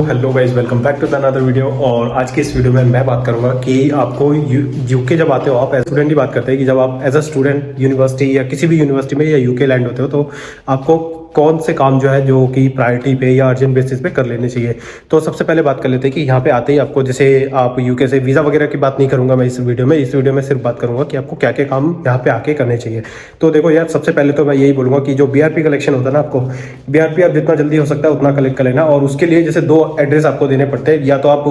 Hello guys, welcome back to the another video. और आज की इस वीडियो में मैं बात करूंगा कि आपको यूके जब आते हो, आप एज स्टूडेंट ही बात करते हैं कि जब आप एज अ स्टूडेंट यूनिवर्सिटी या किसी भी यूनिवर्सिटी में या यूके लैंड होते हो तो आपको कौन से काम जो है जो कि प्रायोरिटी पे या अर्जेंट बेसिस पे कर लेने चाहिए। तो सबसे पहले बात कर लेते हैं कि यहाँ पे आते ही आपको, जैसे आप यूके से वीज़ा वगैरह की बात नहीं करूंगा मैं इस वीडियो में सिर्फ बात करूंगा कि आपको क्या क्या काम यहाँ पे आके करने चाहिए। तो देखो यार, सबसे पहले तो मैं यही बोलूँगा कि जो बीआरपी कलेक्शन होता है ना, आपको बीआरपी आप जितना जल्दी हो सकता है उतना कलेक्ट कर लेना। और उसके लिए जैसे दो एड्रेस आपको देने पड़ते हैं, या तो आप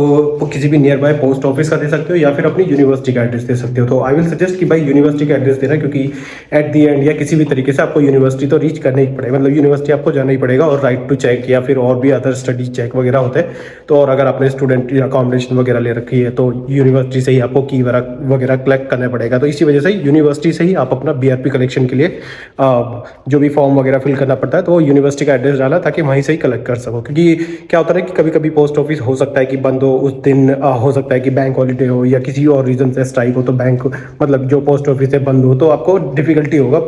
किसी भी नियर बाय पोस्ट ऑफिस का दे सकते हो या फिर अपनी यूनिवर्सिटी का एड्रेस दे सकते हो। तो आई विल सजेस्ट कि भाई यूनिवर्सिटी का एड्रेस देना, क्योंकि एट दी एंड या किसी भी तरीके से आपको यूनिवर्सिटी तो रीच करना ही पड़ेगा, मतलब यूनिवर्सिटी आपको जाना ही पड़ेगा। और राइट टू चेक या फिर और भी अदर स्टडी चेक वगैरह होते हैं। तो और अगर आपने स्टूडेंट अकोमोडेशन वगैरह ले रखी है तो यूनिवर्सिटी से ही आपको की वगैरह कलेक्ट करना पड़ेगा। तो इसी वजह से यूनिवर्सिटी से ही आप अपना बीआरपी कलेक्शन के लिए जो भी फॉर्म वगैरह फिल करना पड़ता है तो यूनिवर्सिटी का एड्रेस डाला ताकि वहीं से ही कलेक्ट कर सको। क्योंकि क्या होता है कि कभी कभी पोस्ट ऑफिस हो सकता है कि बंद हो उस दिन, हो सकता है कि बैंक हॉलीडे हो या किसी और रीजन से स्ट्राइक हो, तो बैंक मतलब जो पोस्ट ऑफिस है बंद हो तो आपको डिफिकल्टी होगा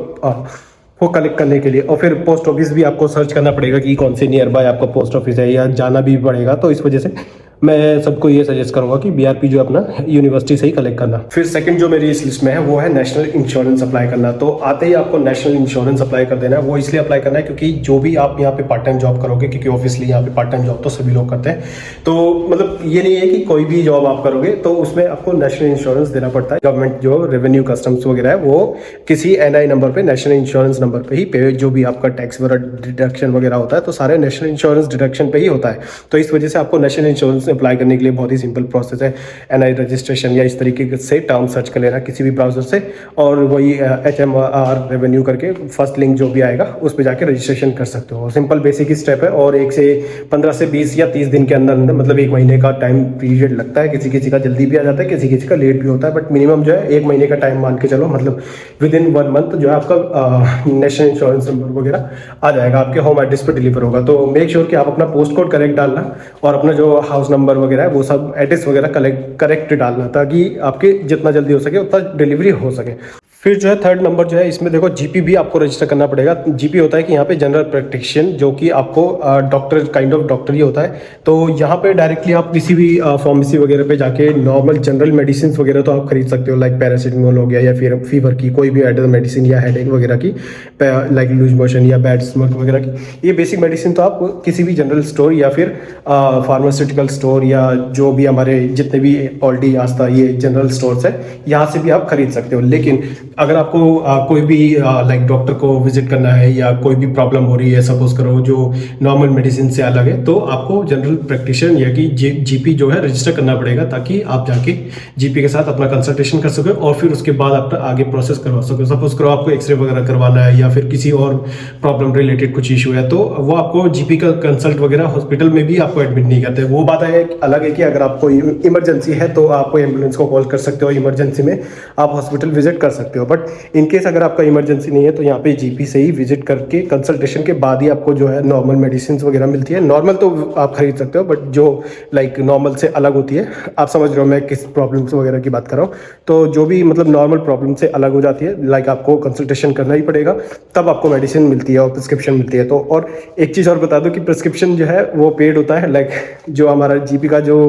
वो कलेक्ट करने के लिए। और फिर पोस्ट ऑफिस भी आपको सर्च करना पड़ेगा कि कौन से नियर बाय आपका पोस्ट ऑफिस है, या जाना भी पड़ेगा। तो इस वजह से मैं सबको ये सजेस्ट करूंगा कि बीआरपी जो अपना यूनिवर्सिटी से ही कलेक्ट करना। फिर सेकंड जो मेरी इस लिस्ट में है वो है नेशनल इंश्योरेंस अप्लाई करना। तो आते ही आपको नेशनल इंश्योरेंस अप्लाई कर देना है। वो इसलिए अप्लाई करना है क्योंकि जो भी आप यहाँ पे पार्ट टाइम जॉब करोगे, क्योंकि ऑब्वियसली यहाँ पे पार्ट टाइम जॉब तो सभी लोग करते हैं, तो मतलब ये नहीं है कि कोई भी जॉब आप करोगे तो उसमें आपको नेशनल इंश्योरेंस देना पड़ता है। गवर्नमेंट जो रेवेन्यू कस्टम्स वगैरह है वो किसी एनआई नंबर पे, नेशनल इंश्योरेंस नंबर पे ही पे, जो भी आपका टैक्स वगैरह डिडक्शन वगैरह होता है तो सारे नेशनल इंश्योरेंस डिडक्शन पे ही होता है। तो इस वजह से आपको नेशनल इंश्योरेंस अप्लाई करने के लिए बहुत ही सिंपल प्रोसेस है। एनआई रजिस्ट्रेशन या इस तरीके से टर्म सर्च कर लेना किसी भी ब्राउजर से, और वही HMR रेवेन्यू करके फर्स्ट लिंक जो भी आएगा उस पर जाके रजिस्ट्रेशन कर सकते हो। सिंपल बेसिक स्टेप है और 15 से 20 या 30 दिन के अंदर अंदर, मतलब 1 महीने का टाइम पीरियड लगता है। किसी किसी का जल्दी भी आ जाता है, किसी किसी का लेट भी होता है, बट मिनिमम जो है 1 महीने का टाइम मान के चलो, मतलब विद इन 1 मंथ जो है आपका नेशनल इंश्योरेंस नंबर वगैरह आ जाएगा, आपके होम एड्रेस पर डिलीवर होगा। तो मेक श्योर कि आप अपना पोस्ट कोड करेक्ट डालना और अपना जो हाउस नंबर वगैरह है वो सब एड्रेस वगैरह करेक्ट डालना, ताकि आपके जितना जल्दी हो सके उतना डिलीवरी हो सके। फिर जो है थर्ड नंबर जो है, इसमें देखो जीपी भी आपको रजिस्टर करना पड़ेगा। जीपी होता है कि यहाँ पे जनरल प्रैक्टिशियन, जो कि आपको डॉक्टर काइंड ऑफ डॉक्टर ही होता है। तो यहाँ पे डायरेक्टली आप किसी भी फार्मेसी वगैरह पे जाके नॉर्मल जनरल मेडिसिन वगैरह तो आप खरीद सकते हो, लाइक पैरासीटामोल हो गया या फिर फीवर की कोई भी एडल मेडिसिन या हेडेक वगैरह की, लाइक लूज मोशन या बैड स्टमक वगैरह की। ये बेसिक मेडिसिन तो आप किसी भी जनरल स्टोर या फिर फार्मास्यूटिकल स्टोर या जो भी हमारे जितने भी ऑलरेडी आस्था ये जनरल स्टोर्स है यहाँ से भी आप खरीद सकते हो। लेकिन अगर आपको कोई भी लाइक डॉक्टर को विजिट करना है या कोई भी प्रॉब्लम हो रही है, सपोज करो जो नॉर्मल मेडिसिन से अलग है, तो आपको जनरल प्रैक्टिशनर या कि जीपी जो है रजिस्टर करना पड़ेगा, ताकि आप जाके जीपी के साथ अपना कंसल्टेशन कर सको और फिर उसके बाद आप आगे प्रोसेस करवा सको। सपोज करो आपको एक्सरे वगैरह करवाना है या फिर किसी और प्रॉब्लम रिलेटेड कुछ इशू है, तो वो आपको जीपी का कंसल्ट वगैरह हॉस्पिटल में भी आपको एडमिट नहीं करते। वो बात है अलग है कि अगर आपको इमरजेंसी है तो आपको एम्बुलेंस को कॉल कर सकते हो, इमरजेंसी में आप हॉस्पिटल विजिट कर सकते हो। बट इनकेस अगर आपका इमरजेंसी नहीं है तो यहाँ पे जीपी से ही विजिट करके कंसल्टेशन के बाद ही आपको जो है नॉर्मल मेडिसिन वगैरह मिलती है। नॉर्मल तो आप खरीद सकते हो, बट जो लाइक नॉर्मल से अलग होती है, आप समझ रहे हो मैं किस प्रॉब्लम वगैरह की बात कर रहा हूँ। तो जो भी मतलब नॉर्मल प्रॉब्लम से अलग हो जाती है, लाइक आपको कंसल्टेशन करना ही पड़ेगा, तब आपको मेडिसिन मिलती है और प्रिस्क्रिप्शन मिलती है। तो और एक चीज़ और बता दो कि प्रिस्क्रिप्शन जो है वो पेड होता है, लाइक जो हमारा जीपी का जो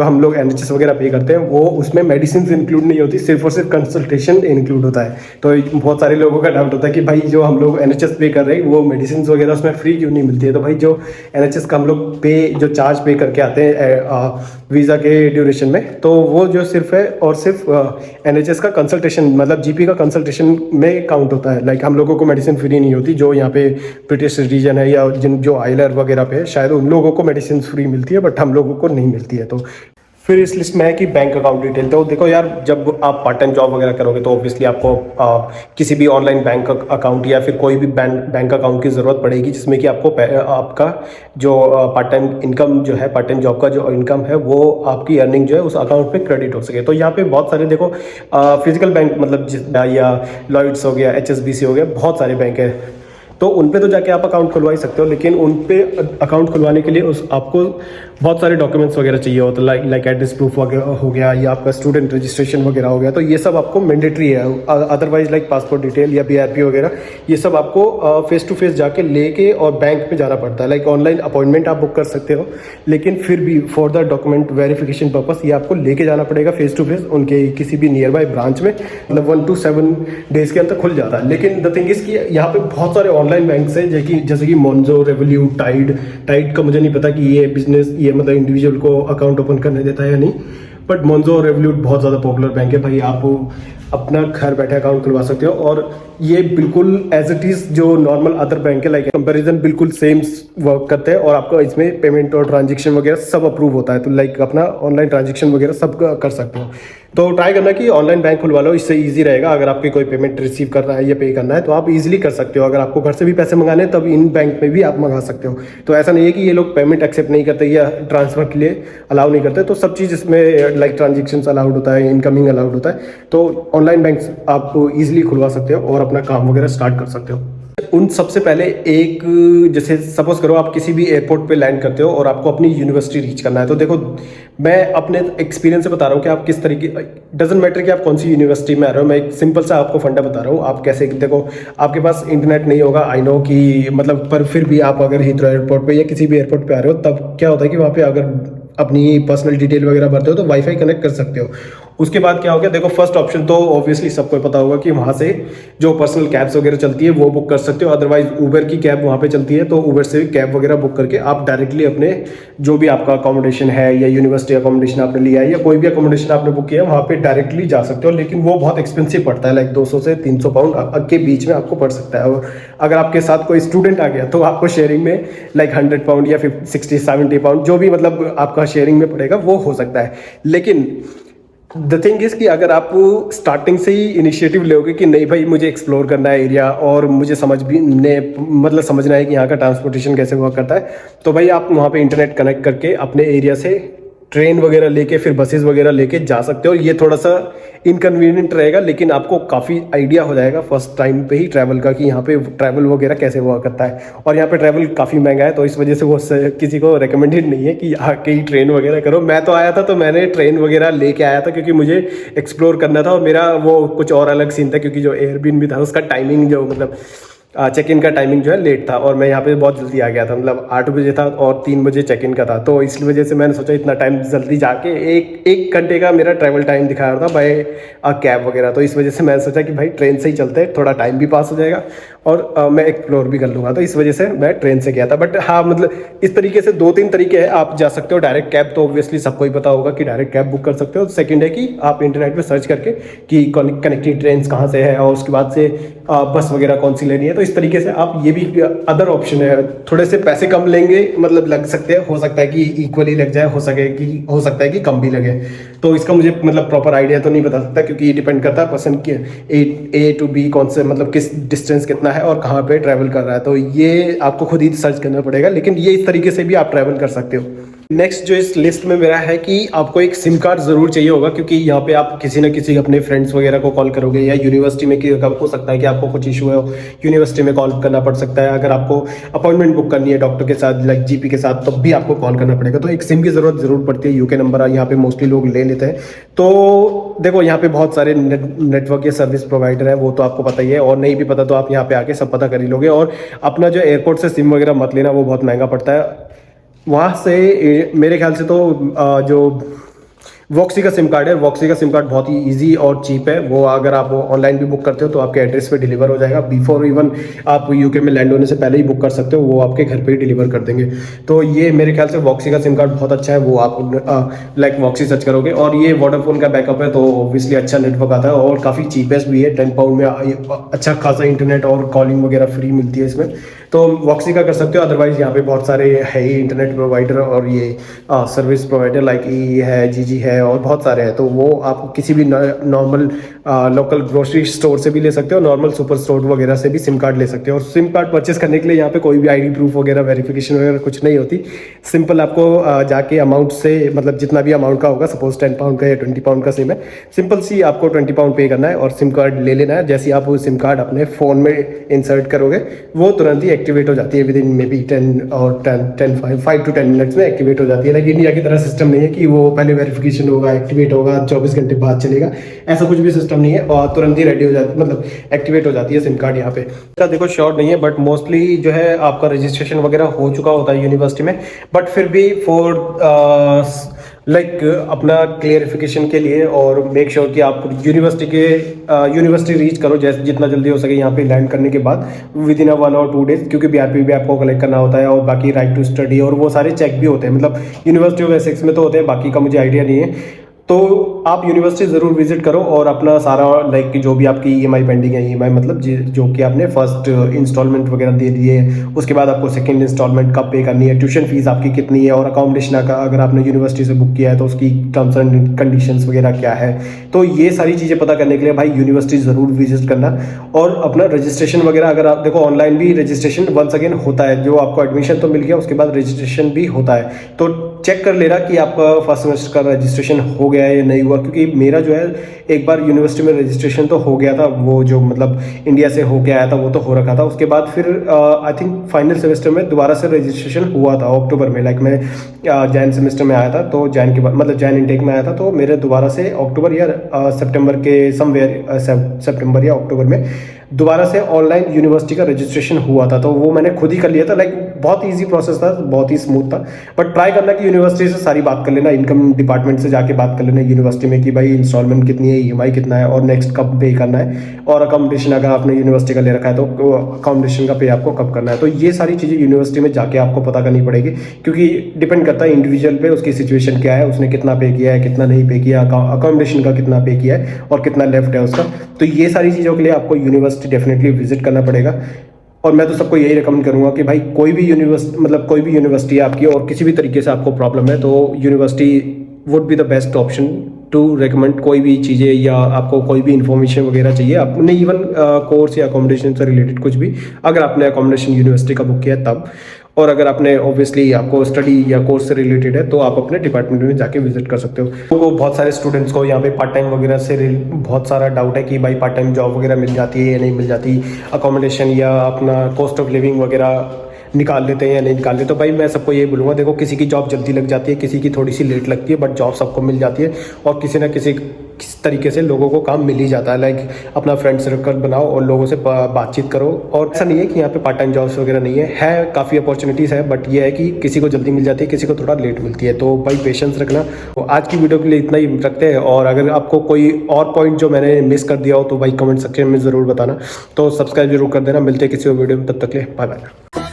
हम लोग NHS वगैरह पे करते हैं वो उसमें मेडिसिन इंक्लूड नहीं होती, सिर्फ और सिर्फ कंसल्टेशन इंक्लूड होता है। तो बहुत सारे लोगों का डाउट होता है कि भाई जो हम लोग NHS पे कर रहे हैं वो मेडिसिन वगैरह उसमें फ्री क्यों नहीं मिलती है। तो भाई जो NHS का हम लोग जो चार्ज पे करके आते हैं वीज़ा के ड्यूरेशन में, तो वो जो सिर्फ है और सिर्फ NHS का कंसल्टेशन, मतलब जीपी का कंसल्टेशन में काउंट होता है। लाइक हम लोगों को मेडिसिन फ्री नहीं होती, जो यहाँ पे ब्रिटिश रीजन है या जो आइलर वगैरह पे है शायद उन लोगों को मेडिसिन फ्री मिलती है, बट हम लोगों को नहीं मिलती है। तो फिर इस लिस्ट में है कि बैंक अकाउंट डिटेल। तो देखो यार, जब आप पार्ट टाइम जॉब वगैरह करोगे तो ऑब्वियसली आपको किसी भी ऑनलाइन बैंक अकाउंट या फिर कोई भी बैंक अकाउंट की ज़रूरत पड़ेगी, जिसमें कि आपको आपका जो पार्ट टाइम इनकम जो है, पार्ट टाइम जॉब का जो इनकम है वो आपकी अर्निंग जो है उस अकाउंट पे क्रेडिट हो सके। तो यहाँ पे बहुत सारे देखो फिजिकल बैंक, मतलब या लॉयड्स हो गया, HSBC हो गया, बहुत सारे बैंक है, तो उन पे तो जाके आप अकाउंट खुलवा ही सकते हो। लेकिन उन पे अकाउंट खुलवाने के लिए आपको बहुत सारे डॉक्यूमेंट्स वगैरह चाहिए होते हैं, लाइक एड्रेस प्रूफ वगैरह हो गया या आपका स्टूडेंट रजिस्ट्रेशन वगैरह हो गया, तो ये सब आपको मैंडेटरी है। अदरवाइज लाइक पासपोर्ट डिटेल या BRP वगैरह ये सब आपको फेस टू फेस जाके लेके और बैंक में जाना पड़ता है। लाइक ऑनलाइन अपॉइंटमेंट आप बुक कर सकते हो, लेकिन फिर भी for the document verification purpose ये आपको लेके जाना पड़ेगा फेस टू फेस उनके किसी भी नियर बाई ब्रांच में। मतलब 1 to 7 डेज के अंदर खुल जाता है। लेकिन द थिंग इज कि यहाँ पे बहुत सारे ऑनलाइन बैंक है जैसे कि मोन्जो, रेवोल्यूट, टाइड का मुझे नहीं पता कि ये बिजनेस ये मतलब इंडिविजुअल को अकाउंट ओपन करने देता है या नहीं, बट मोन्जो और रेवोल्यूट बहुत ज़्यादा पॉपुलर बैंक है भाई। आप अपना घर बैठे अकाउंट खुलवा सकते हो और ये बिल्कुल एज इट इज जो नॉर्मल अदर बैंक है लाइक कंपैरिजन बिल्कुल सेम वर्क करते हैं और आपका इसमें पेमेंट और ट्रांजेक्शन वगैरह सब अप्रूव होता है। तो लाइक अपना ऑनलाइन ट्रांजेक्शन वगैरह सब कर सकते हो। तो ट्राई करना कि ऑनलाइन बैंक खुलवा लो, इससे ईजी रहेगा। अगर आपकी कोई पेमेंट रिसीव कर रहा है या पे करना है तो आप इजीली कर सकते हो। अगर आपको घर से भी पैसे मंगाने हैं तब इन बैंक में भी आप मंगा सकते हो। तो ऐसा नहीं है कि ये लोग पेमेंट एक्सेप्ट नहीं करते या ट्रांसफर के लिए अलाउ नहीं करते। तो सब चीज़ इसमें लाइक ट्रांजेक्शन अलाउड होता है, इनकमिंग अलाउड होता है। तो ऑनलाइन बैंक आप इजीली खुलवा सकते हो और अपना काम वगैरह स्टार्ट कर सकते हो। उन सबसे पहले एक जैसे सपोज करो आप किसी भी एयरपोर्ट पे लैंड करते हो और आपको अपनी यूनिवर्सिटी रीच करना है। तो देखो मैं अपने एक्सपीरियंस से बता रहा हूँ कि आप किस तरीके, डजंट मैटर कि आप कौन सी यूनिवर्सिटी में आ रहे हो, मैं एक सिंपल सा आपको फंडा बता रहा हूँ। आप कैसे देखो, आपके पास इंटरनेट नहीं होगा, आई नो कि मतलब, पर फिर भी आप अगर हीथ्रो एयरपोर्ट पे या किसी भी एयरपोर्ट पे आ रहे हो तब क्या होता है कि वहाँ पे अगर अपनी पर्सनल डिटेल वगैरह भरते हो तो वाईफाई कनेक्ट कर सकते हो। उसके बाद क्या हो गया, देखो फर्स्ट ऑप्शन तो ऑब्वियसली सबको पता होगा कि वहाँ से जो पर्सनल कैब्स वगैरह चलती है वो बुक कर सकते हो। अदरवाइज उबर की कैब वहाँ पे चलती है तो उबर से कैब वगैरह बुक करके आप डायरेक्टली अपने जो भी आपका अकोमोडेशन है या यूनिवर्सिटी अकोमोडेशन आपने लिया है या कोई भी अकोमोडेशन आपने बुक किया है वहाँ पे डायरेक्टली जा सकते हो। लेकिन वो बहुत एक्सपेंसिव पड़ता है, लाइक 200 से 300 पाउंड के बीच में आपको पड़ सकता है। और अगर आपके साथ कोई स्टूडेंट आ गया तो आपको शेयरिंग में लाइक 100 पाउंड या 60-70 पाउंड जो भी मतलब आपका शेयरिंग में पड़ेगा वो हो सकता है। लेकिन द थिंग इज कि अगर आप स्टार्टिंग से ही इनिशिएटिव लोगे कि नहीं भाई मुझे एक्सप्लोर करना है एरिया और मुझे समझना है कि यहाँ का ट्रांसपोर्टेशन कैसे वर्क करता है, तो भाई आप वहाँ पे इंटरनेट कनेक्ट करके अपने एरिया से ट्रेन वगैरह लेके फिर बसेस वगैरह लेके जा सकते हो। ये थोड़ा सा इनकन्वीनियंट रहेगा लेकिन आपको काफ़ी आइडिया हो जाएगा फर्स्ट टाइम पे ही ट्रैवल का कि यहाँ पे ट्रैवल वगैरह कैसे हुआ करता है। और यहाँ पे ट्रैवल काफ़ी महंगा है तो इस वजह से वो किसी को रिकमेंडेड नहीं है कि यहाँ के ही ट्रेन वगैरह करो। मैं तो आया था तो मैंने ट्रेन वगैरह लेके आया था क्योंकि मुझे एक्सप्लोर करना था और मेरा वो कुछ और अलग सीन था क्योंकि जो एयरबीएनबी था उसका टाइमिंग जो मतलब चेक इन का टाइमिंग जो है लेट था और मैं यहाँ पे बहुत जल्दी आ गया था, मतलब 8 बजे था और 3 बजे चेक इन का था। तो इस वजह से मैंने सोचा इतना टाइम जल्दी जाके एक घंटे का मेरा ट्रैवल टाइम दिखा रहा था बाय कैब वगैरह। तो इस वजह से मैंने सोचा कि भाई ट्रेन से ही चलते हैं, थोड़ा टाइम भी पास हो जाएगा और मैं एक्सप्लोर भी कर लूँगा। तो इस वजह से मैं ट्रेन से गया था। बट हाँ मतलब इस तरीके से 2-3 तरीके हैं आप जा सकते हो। डायरेक्ट कैब तो ऑब्वियसली सबको ही पता होगा कि डायरेक्ट कैब बुक कर सकते हो। सेकंड है कि आप इंटरनेट पे सर्च करके कि कनेक्टिंग ट्रेन कहाँ से है और उसके बाद से बस वगैरह कौन सी लेनी है। तो इस तरीके से आप ये भी अदर ऑप्शन है। थोड़े से पैसे कम लेंगे, मतलब लग सकते हैं, हो सकता है कि इक्वली लग जाए, हो सकता है कि कम भी लगे। तो इसका मुझे मतलब प्रॉपर आइडिया तो नहीं बता सकता क्योंकि ये डिपेंड करता है पर्सन के ए टू बी कौन से मतलब किस डिस्टेंस कितना है और कहाँ पे ट्रैवल कर रहा है। तो ये आपको खुद ही सर्च करना पड़ेगा, लेकिन ये इस तरीके से भी आप ट्रैवल कर सकते हो। नेक्स्ट जो इस लिस्ट में मेरा है कि आपको एक सिम कार्ड ज़रूर चाहिए होगा क्योंकि यहाँ पे आप किसी न किसी अपने फ्रेंड्स वगैरह को कॉल करोगे या यूनिवर्सिटी में हो सकता है कि आपको कुछ इशू है, यूनिवर्सिटी में कॉल करना पड़ सकता है। अगर आपको अपॉइंटमेंट बुक करनी है डॉक्टर के साथ लाइक जीपी के साथ तब भी आपको कॉल करना पड़ेगा। तो एक सिम की ज़रूर पड़ती है। यूके नंबर यहाँ पे मोस्टली लोग ले लेते हैं। तो देखो यहाँ पे बहुत सारे नेटवर्क या सर्विस प्रोवाइडर है, वो तो आपको पता ही है, और नहीं भी पता तो आप यहाँ पे आके सब पता कर ही लोगे। और अपना जो एयरपोर्ट से सिम वगैरह मत लेना, वो बहुत महंगा पड़ता है। वहाँ से मेरे ख्याल से तो जो वॉक्सी का सिम कार्ड है, वॉक्सी का सिम कार्ड बहुत ही इजी और चीप है। वो अगर आप ऑनलाइन भी बुक करते हो तो आपके एड्रेस पे डिलीवर हो जाएगा। बिफोर इवन आप यूके में लैंड होने से पहले ही बुक कर सकते हो, वो आपके घर पे ही डिलीवर कर देंगे। तो ये मेरे ख्याल से वॉक्सी का सिम कार्ड बहुत अच्छा है। वो आप लाइक वॉक्सी सर्च करोगे और ये वोडाफोन का बैकअप है तो ऑब्वियसली अच्छा नेटवर्क आता है और काफ़ी चीपेस्ट भी है। 10 पाउंड में अच्छा खासा इंटरनेट और कॉलिंग वगैरह फ्री मिलती है इसमें। तो वॉक्सी का कर सकते हो। अदरवाइज यहाँ पे बहुत सारे है ही इंटरनेट प्रोवाइडर और ये सर्विस प्रोवाइडर लाइक ई है, जीजी है और बहुत सारे हैं। तो वो आप किसी भी नॉर्मल लोकल ग्रोसरी स्टोर से भी ले सकते हो, नॉर्मल सुपर स्टोर वगैरह से भी सिम कार्ड ले सकते हो। और सिम कार्ड परचेस करने के लिए यहाँ पे कोई भी आईडी प्रूफ वगैरह वेरिफिकेशन वगैरह कुछ नहीं होती। सिंपल आपको जाके अमाउंट से मतलब जितना भी अमाउंट का होगा, सपोज 10 पाउंड का या 20 पाउंड का सिम है, सिंपल सी आपको 20 पाउंड पे करना है और सिम कार्ड ले लेना है। जैसे आप वो सिम कार्ड अपने फ़ोन में इंसर्ट करोगे वो तुरंत ही एक्टिवेट हो जाती है विद इन मे बी 10 और 5 to 10 मिनट्स में एक्टिवेट हो जाती है। लाइक इंडिया की तरह सिस्टम नहीं है कि वो पहले वेरिफिकेशन होगा, एक्टिवेट होगा, 24 घंटे बाद चलेगा, ऐसा कुछ भी सिस्टम नहीं है और तुरंत ही रेडी हो जाती, मतलब एक्टिवेट हो जाती है सिम कार्ड यहाँ पे। देखो श्योर नहीं है बट मोस्टली जो है आपका रजिस्ट्रेशन वगैरह हो चुका होता है यूनिवर्सिटी में, बट फिर भी फॉर लाइक अपना क्लियरिफिकेशन के लिए और मेक श्योर कि आप यूनिवर्सिटी रीच करो जैसे जितना जल्दी हो सके यहाँ पे लैंड करने के बाद विद इन 1 और 2 डेज, क्योंकि बीआरपी भी आपको कलेक्ट करना होता है और बाकी राइट टू स्टडी और वो सारे चेक भी होते हैं। मतलब यूनिवर्सिटी ऑफ एसेक्स में तो होते हैं, बाकी का मुझे आइडिया नहीं है। तो आप यूनिवर्सिटी ज़रूर विजिट करो और अपना सारा लाइक जो भी आपकी ईएमआई पेंडिंग है, ईएमआई मतलब जो कि आपने फर्स्ट इंस्टॉलमेंट वगैरह दे दिए, उसके बाद आपको सेकंड इंस्टॉलमेंट कब पे करनी है, ट्यूशन फीस आपकी कितनी है और अकोमोडेशन का अगर आपने यूनिवर्सिटी से बुक किया है तो उसकी टर्म्स एंड कंडीशंस वगैरह क्या है। तो ये सारी चीज़ें पता करने के लिए भाई यूनिवर्सिटी ज़रूर विजिट करना और अपना रजिस्ट्रेशन वगैरह, अगर आप देखो ऑनलाइन भी रजिस्ट्रेशन वंस अगेन होता है, जो आपको एडमिशन तो मिल गया उसके बाद रजिस्ट्रेशन भी होता है, तो चेक कर लेना कि आपका फर्स्ट सेमेस्टर का रजिस्ट्रेशन हो गया है या नहीं हुआ। क्योंकि मेरा जो है एक बार यूनिवर्सिटी में रजिस्ट्रेशन तो हो गया था, वो जो मतलब इंडिया से होके आया था वो तो हो रखा था, उसके बाद फिर आई थिंक फाइनल सेमेस्टर में दोबारा से रजिस्ट्रेशन हुआ था अक्टूबर में। लाइक मैं जैन सेमेस्टर में आया था तो जैन के बाद मतलब जैन इनटेक में आया था, तो मेरे दोबारा से अक्टूबर या सितंबर के समवेयर सितंबर या अक्टूबर में दोबारा से ऑनलाइन यूनिवर्सिटी का रजिस्ट्रेशन हुआ था, तो वो मैंने खुद ही कर लिया था। लाइक बहुत इजी प्रोसेस था, बहुत ही स्मूथ था, बट ट्राई करना कि यूनिवर्सिटी से सारी बात कर लेना, इनकम डिपार्टमेंट से जाके बात कर लेना यूनिवर्सिटी में कि भाई इंस्टॉलमेंट कितनी है, ईएमआई कितना है और नेक्स्ट कब पे करना है, और अकोमोडेशन अगर आपने यूनिवर्सिटी का ले रखा है तो अकोमोडेशन का पे आपको कब करना है। तो ये सारी चीज़ें यूनिवर्सिटी में जाके आपको पता करनी पड़ेगी, क्योंकि डिपेंड करता है इंडिविजुअल पे, उसकी सिचुएशन क्या है, उसने कितना पे किया है, कितना नहीं पे किया, अकोमोडेशन का कितना पे किया है और कितना लेफ्ट है उसका। तो ये सारी चीज़ों के लिए आपको यूनिवर्सिटी डेफिनेटली विजिट करना पड़ेगा। और मैं तो सबको यही रिकमेंड करूंगा कि भाई कोई भी यूनिवर्सिटी है आपकी और किसी भी तरीके से आपको प्रॉब्लम है तो university would be the best option to recommend. कोई भी चीज़ें या आपको कोई भी इन्फॉर्मेशन वगैरह चाहिए, आपने इवन कोर्स या अकोमोडेशन से रिलेटेड कुछ भी, अगर आपने अकोमोडेशन यूनिवर्सिटी का बुक किया है तब, और अगर आपने ऑब्वियसली आपको स्टडी या कोर्स से रिलेटेड है तो आप अपने डिपार्टमेंट में जाके विजिट कर सकते हो। तो बहुत सारे स्टूडेंट्स को यहाँ पे पार्ट टाइम वगैरह से बहुत सारा डाउट है कि भाई पार्ट टाइम जॉब वगैरह मिल जाती है या नहीं मिल जाती, अकोमोडेशन या अपना कॉस्ट ऑफ लिविंग वगैरह निकाल लेते हैं या नहीं निकाल लेते। तो भाई मैं सबको ये बोलूँगा, देखो किसी की जॉब जल्दी लग जाती है, किसी की थोड़ी सी लेट लगती है, बट जॉब सबको मिल जाती है और किसी ना किसी तरीके से लोगों को काम मिल ही जाता है। लाइक अपना फ्रेंड सर्कल बनाओ और लोगों से बातचीत करो। और ऐसा नहीं है कि यहाँ पे पार्ट टाइम जॉब्स वगैरह नहीं है काफ़ी अपॉर्चुनिटीज़ है, बट ये है कि किसी को जल्दी मिल जाती है, किसी को थोड़ा लेट मिलती है। तो भाई पेशेंस रखना। तो आज की वीडियो के लिए इतना ही रखते हैं, और अगर आपको कोई और पॉइंट जो मैंने मिस कर दिया हो तो भाई कमेंट सेक्शन में ज़रूर बताना। तो सब्सक्राइब जरूर कर देना। मिलते हैं किसी और वीडियो में, तब तक के लिए बाय बाय।